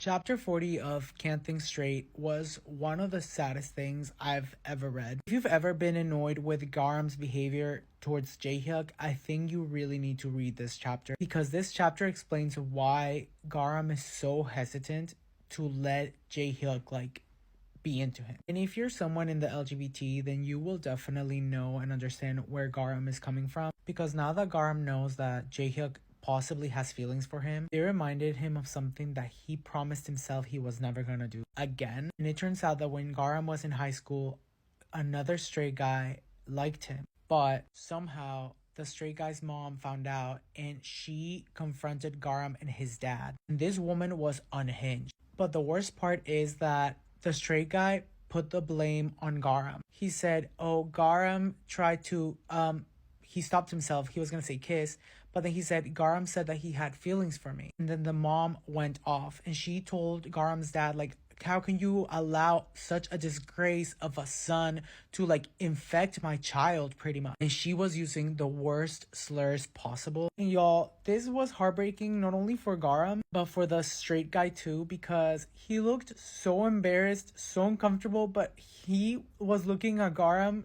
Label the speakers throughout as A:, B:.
A: Chapter 40 of Can't Think Straight was one of the saddest things I've ever read. If you've ever been annoyed with Garam's behavior towards Jaehyuk, I think you really need to read this chapter, because this chapter explains why Garam is so hesitant to let Jaehyuk be into him. And if you're someone in the LGBT, then you will definitely know and understand where Garam is coming from, because now that Garam knows that Jaehyuk possibly has feelings for him, it reminded him of something that he promised himself he was never gonna do again. And it turns out that when Garam was in high school, another straight guy liked him, but somehow the straight guy's mom found out and she confronted Garam and his dad. And this woman was unhinged. But the worst part is that the straight guy put the blame on Garam. He said, oh, Garam tried to he stopped himself. He was going to say kiss, but then he said, Garam said that he had feelings for me. And then the mom went off and she told Garam's dad, how can you allow such a disgrace of a son to infect my child, pretty much? And she was using the worst slurs possible. And y'all, this was heartbreaking not only for Garam, but for the straight guy too, because he looked so embarrassed, so uncomfortable, but he was looking at Garam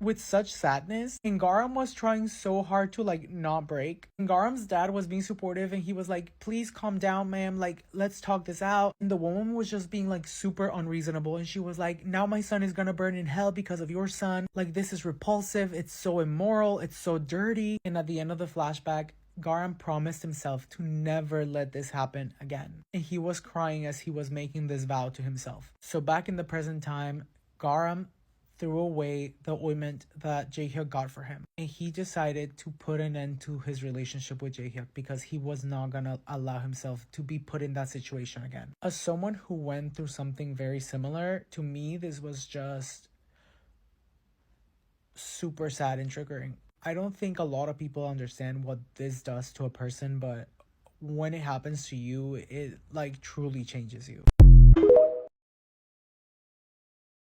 A: with such sadness, and Garam was trying so hard to not break. And Garam's dad was being supportive and he was like, please calm down, ma'am, let's talk this out. And the woman was just being super unreasonable, and she was like, now my son is gonna burn in hell because of your son. This is repulsive, it's so immoral, it's so dirty. And at the end of the flashback, Garam promised himself to never let this happen again, and he was crying as he was making this vow to himself. So back in the present time, Garam threw away the ointment that Jaehyuk got for him, and he decided to put an end to his relationship with Jaehyuk because he was not gonna allow himself to be put in that situation again. As someone who went through something very similar, to me this was just super sad and triggering. I don't think a lot of people understand what this does to a person, but when it happens to you, it truly changes you.